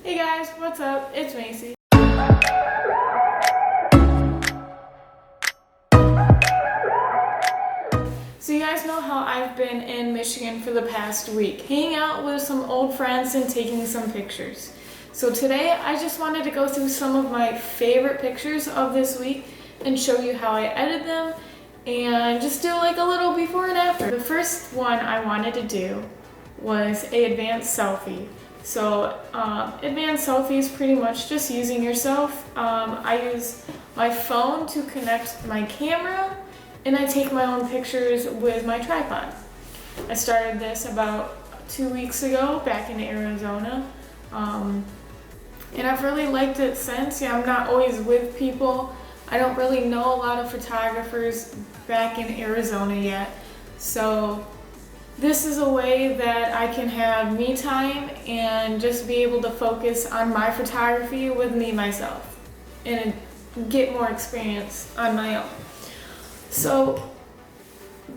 Hey guys, what's up? It's Macy. So you guys know how I've been in Michigan for the past week, hanging out with some old friends and taking some pictures. So today I just wanted to go through some of my favorite pictures of this week and show you how I edited them and just do like a little before and after. The first one I wanted to do was an advanced selfie. So advanced selfie is pretty much just using yourself. I use my phone to connect my camera and I take my own pictures with my tripod. I started this about 2 weeks ago back in Arizona. And I've really liked it since. Yeah, I'm not always with people. I don't really know a lot of photographers back in Arizona yet. So this is a way that I can have me time and just be able to focus on my photography with me myself and get more experience on my own. So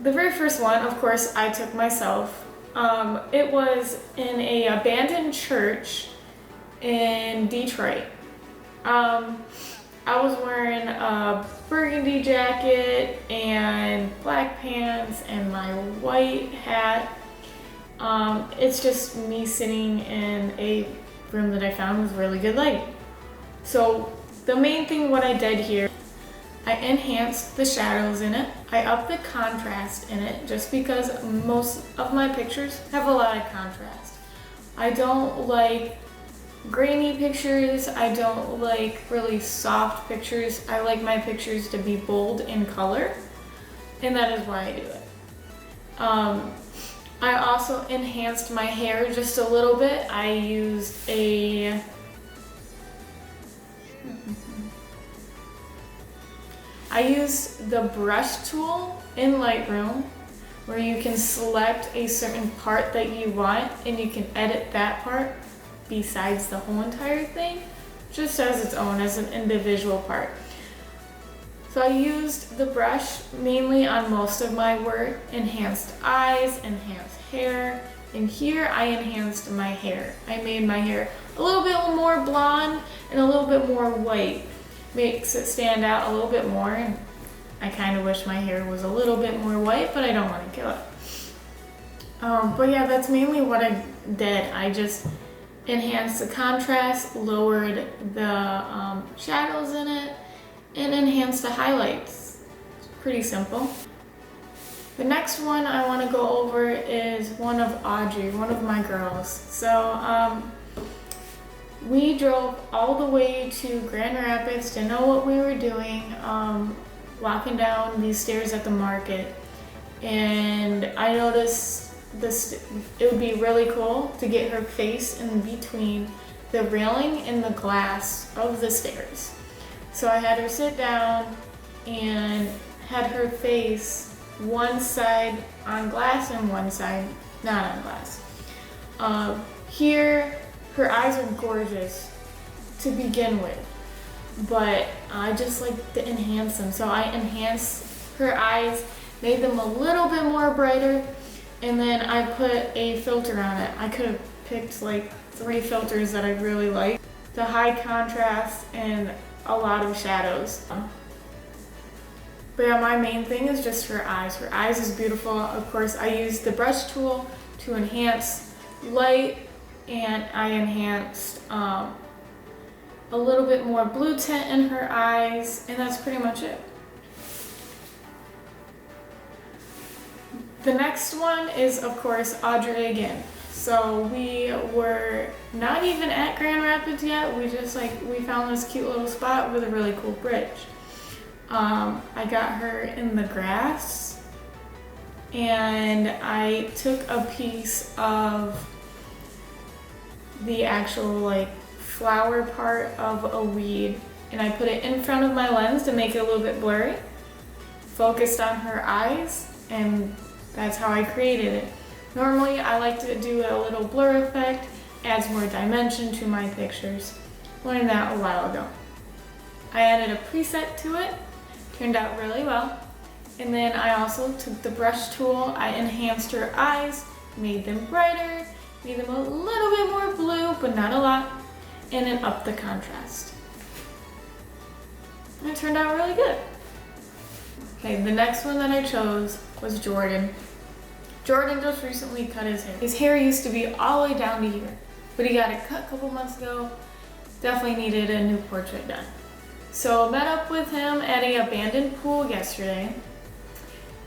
the very first one, of course, I took myself. It was in an abandoned church in Detroit. I was wearing a burgundy jacket and black pants and my white hat. It's just me sitting in a room that I found with really good lighting. So the main thing what I did here, I enhanced the shadows in it. I upped the contrast in it just because most of my pictures have a lot of contrast. I don't like grainy pictures. I don't like really soft pictures. I like my pictures to be bold in color, and that is why I do it. I also enhanced my hair just a little bit. I used the brush tool in Lightroom where you can select a certain part that you want and you can edit that part besides the whole entire thing, just as its own, as an individual part. So I used the brush mainly on most of my work, enhanced eyes, enhanced hair, and here I enhanced my hair. I made my hair a little bit more blonde and a little bit more white. Makes it stand out a little bit more, and I kind of wish my hair was a little bit more white, but I don't want to kill it. But yeah, that's mainly what I did. I just enhanced the contrast, lowered the shadows in it, and enhanced the highlights. It's pretty simple. The next one I want to go over is one of Audrey, one of my girls. So we drove all the way to Grand Rapids, didn't know what we were doing, walking down these stairs at the market, and I noticed it would be really cool to get her face in between the railing and the glass of the stairs. So I had her sit down and had her face one side on glass and one side not on glass. Here, her eyes are gorgeous to begin with, but I just like to enhance them. So I enhanced her eyes, made them a little bit more brighter, and then I put a filter on it. I could have picked like 3 filters that I really like. The high contrast and a lot of shadows. But yeah, my main thing is just her eyes. Her eyes is beautiful. Of course, I used the brush tool to enhance light, and I enhanced a little bit more blue tint in her eyes, and that's pretty much it. The next one is, of course, Audrey again. So we were not even at Grand Rapids yet. We found this cute little spot with a really cool bridge. I got her in the grass, and I took a piece of the actual flower part of a weed, and I put it in front of my lens to make it a little bit blurry. Focused on her eyes, and that's how I created it. Normally I like to do a little blur effect, adds more dimension to my pictures. Learned that a while ago. I added a preset to it, turned out really well. And then I also took the brush tool, I enhanced her eyes, made them brighter, made them a little bit more blue, but not a lot. in and up the contrast. And it turned out really good. Okay, the next one that I chose was Jordan. Jordan just recently cut his hair. His hair used to be all the way down to here, but he got it cut a couple months ago. Definitely needed a new portrait done. So met up with him at an abandoned pool yesterday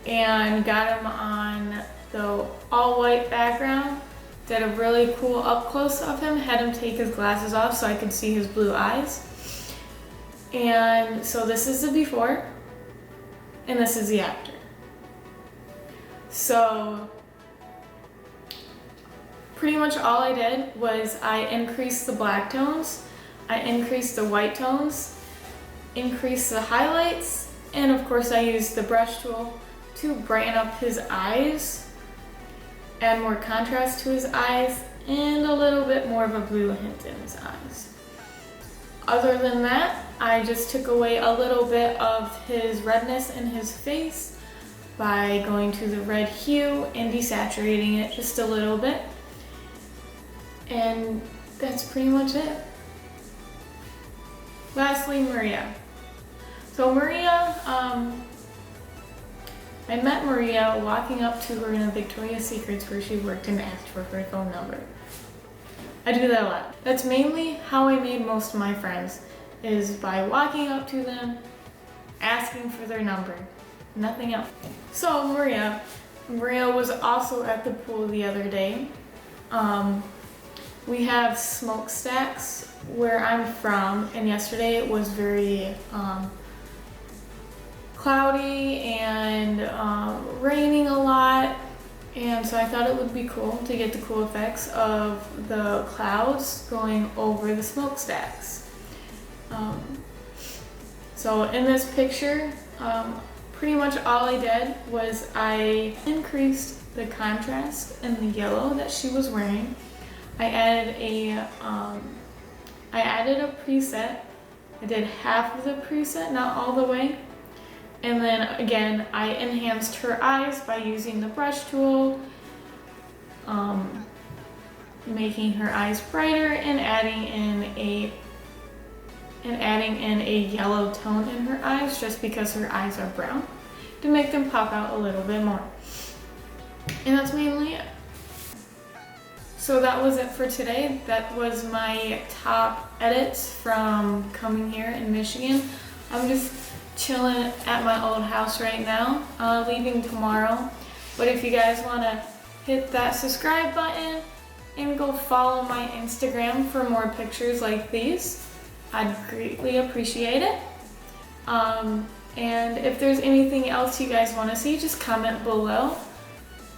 and got him on the all white background. Did a really cool up close of him, had him take his glasses off so I could see his blue eyes. And so this is the before and this is the after. So pretty much all I did was I increased the black tones, I increased the white tones, increased the highlights, and of course I used the brush tool to brighten up his eyes, add more contrast to his eyes, and a little bit more of a blue hint in his eyes. Other than that, I just took away a little bit of his redness in his face by going to the red hue and desaturating it just a little bit. And that's pretty much it. Lastly, Maria. So Maria, I met Maria walking up to her in a Victoria's Secrets where she worked and asked for her phone number. I do that a lot. That's mainly how I made most of my friends, is by walking up to them, asking for their number, nothing else. So Maria was also at the pool the other day. We have smokestacks where I'm from, and yesterday it was very cloudy and raining a lot, and so I thought it would be cool to get the cool effects of the clouds going over the smokestacks. So in this picture, pretty much all I did was I increased the contrast in the yellow that she was wearing. I added a preset. I did half of the preset, not all the way. And then again, I enhanced her eyes by using the brush tool, making her eyes brighter and adding in a yellow tone in her eyes just because her eyes are brown to make them pop out a little bit more. And that's mainly it. So that was it for today. That was my top edits from coming here in Michigan. I'm just chilling at my old house right now, leaving tomorrow. But if you guys want to hit that subscribe button and go follow my Instagram for more pictures like these, I'd greatly appreciate it. And if there's anything else you guys want to see, just comment below.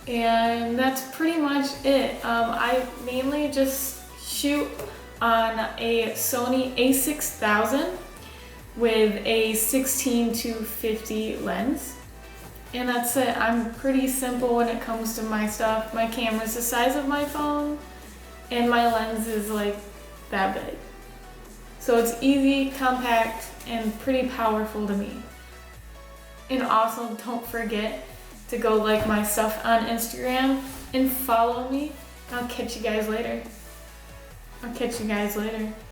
And that's pretty much it. I mainly just shoot on a Sony a6000 with a 16-50 lens. And that's it. I'm pretty simple when it comes to my stuff. My camera's the size of my phone and my lens is like that big. So it's easy, compact, and pretty powerful to me. And also don't forget to go like my stuff on Instagram and follow me. I'll catch you guys later.